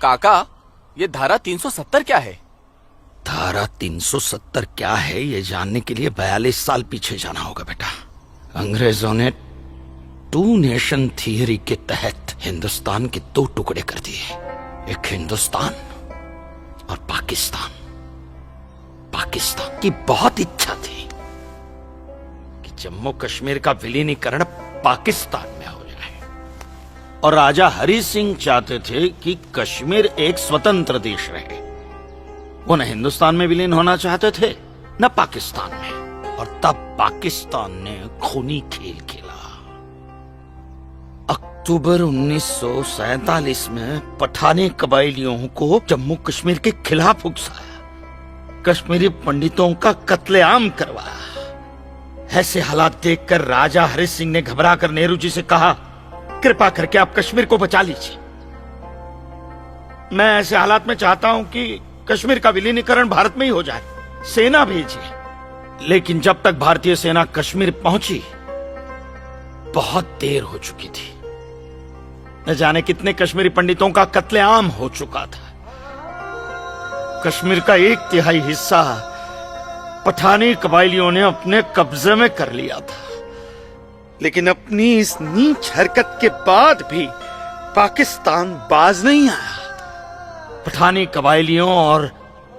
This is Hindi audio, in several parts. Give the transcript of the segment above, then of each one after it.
काका, ये धारा 370 क्या है? धारा 370 क्या है ये जानने के लिए 42 साल पीछे जाना होगा बेटा। अंग्रेजों ने टू नेशन थियरी के तहत हिंदुस्तान के दो टुकड़े कर दिए, एक हिंदुस्तान और पाकिस्तान। पाकिस्तान की बहुत इच्छा थी कि जम्मू कश्मीर का विलीनीकरण पाकिस्तान में हो जाए, और राजा हरि सिंह चाहते थे कि कश्मीर एक स्वतंत्र देश रहे। वो न हिंदुस्तान में विलीन होना चाहते थे न पाकिस्तान में, और तब पाकिस्तान ने खूनी खेल खेला। अक्टूबर 1947 में पठानी कबायलियों को जम्मू कश्मीर के खिलाफ उकसाया, कश्मीरी पंडितों का कत्लेआम करवाया। ऐसे हालात देखकर राजा हरि सिंह ने घबराकर नेहरू जी से कहा, कृपा करके आप कश्मीर को बचा लीजिए। मैं ऐसे हालात में चाहता हूं कि कश्मीर का विलीनीकरण भारत में ही हो जाए, सेना भेजिए। लेकिन जब तक भारतीय सेना कश्मीर पहुंची बहुत देर हो चुकी थी। न जाने कितने कश्मीरी पंडितों का कत्लेआम हो चुका था। कश्मीर का 1/3 हिस्सा पठानी कबायलियों ने अपने कब्जे में कर लिया था। लेकिन अपनी इस नीच हरकत के बाद भी पाकिस्तान बाज नहीं आया। पठानी कबायलियों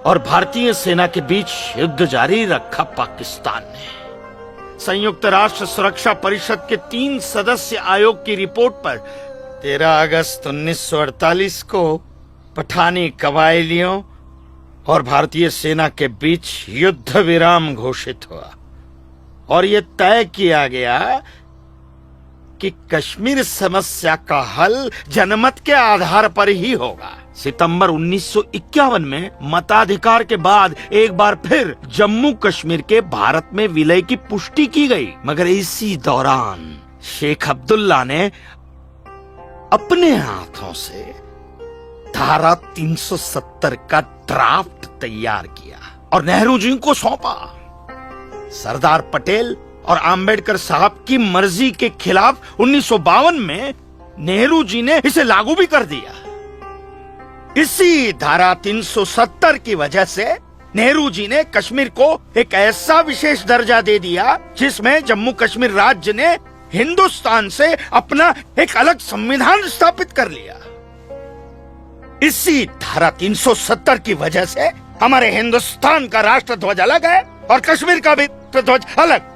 और भारतीय सेना के बीच युद्ध जारी रखा पाकिस्तान ने। संयुक्त राष्ट्र सुरक्षा परिषद के 3 सदस्य आयोग की रिपोर्ट पर 13 अगस्त 1948 को पठानी कबायलियों और भारतीय सेना के बीच युद्ध विराम घोषित हुआ, और यह तय किया गया कि कश्मीर समस्या का हल जनमत के आधार पर ही होगा। सितंबर 1951 में मताधिकार के बाद एक बार फिर जम्मू कश्मीर के भारत में विलय की पुष्टि की गई, मगर इसी दौरान शेख अब्दुल्ला ने अपने हाथों से धारा 370 का ड्राफ्ट तैयार किया और नेहरू जी को सौंपा। सरदार पटेल और आम्बेडकर साहब की मर्जी के खिलाफ 1952 में नेहरू जी ने इसे लागू भी कर दिया। इसी धारा 370 की वजह से नेहरू जी ने कश्मीर को एक ऐसा विशेष दर्जा दे दिया जिसमें जम्मू कश्मीर राज्य ने हिंदुस्तान से अपना एक अलग संविधान स्थापित कर लिया। इसी धारा 370 की वजह से हमारे हिंदुस्तान का राष्ट्र ध्वज अलग है और कश्मीर का भी ध्वज अलग।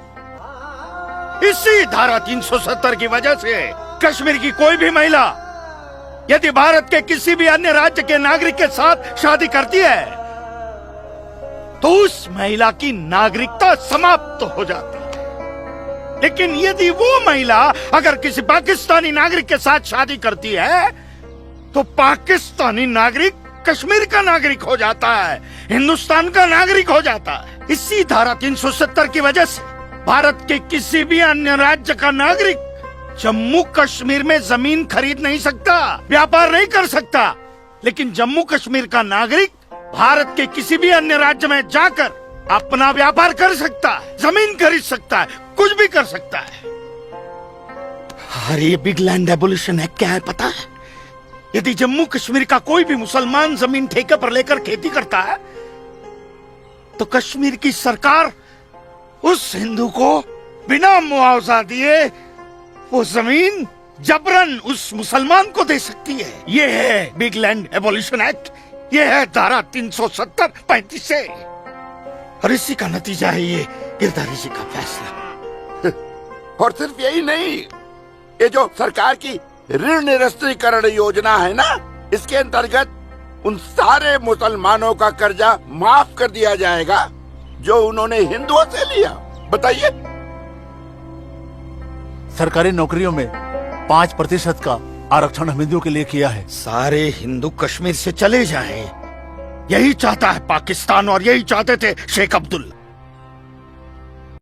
इसी धारा 370 की वजह से कश्मीर की कोई भी महिला यदि भारत के किसी भी अन्य राज्य के नागरिक के साथ शादी करती है तो उस महिला की नागरिकता समाप्त हो जाती है। लेकिन यदि वो महिला अगर किसी पाकिस्तानी नागरिक के साथ शादी करती है तो पाकिस्तानी नागरिक कश्मीर का नागरिक हो जाता है, हिंदुस्तान का नागरिक हो जाता है। इसी धारा 370 की वजह से भारत के किसी भी अन्य राज्य का नागरिक जम्मू कश्मीर में जमीन खरीद नहीं सकता, व्यापार नहीं कर सकता। लेकिन जम्मू कश्मीर का नागरिक भारत के किसी भी अन्य राज्य में जाकर अपना व्यापार कर सकता है, जमीन खरीद सकता है, कुछ भी कर सकता है। अरे ये बिग लैंड एबोलिशन एक्ट क्या है पता है? यदि जम्मू कश्मीर का कोई भी मुसलमान जमीन ठेके पर लेकर खेती करता है तो कश्मीर की सरकार उस हिंदू को बिना मुआवजा दिए वो जमीन जबरन उस मुसलमान को दे सकती है। ये है बिग लैंड एबोलिशन एक्ट, ये है धारा 370-35 से, और इसी का नतीजा है ये गिरधारी जी का फैसला। और सिर्फ यही नहीं, ये जो सरकार की ऋण निरस्तीकरण योजना है ना, इसके अंतर्गत उन सारे मुसलमानों का कर्जा माफ कर दिया जाएगा जो उन्होंने हिंदुओं से लिया। बताइए। सरकारी नौकरियों में 5% का आरक्षण हम हिंदुओं के लिए किया है। सारे हिंदू कश्मीर से चले जाएं, यही चाहता है पाकिस्तान और यही चाहते थे शेख अब्दुल्ला।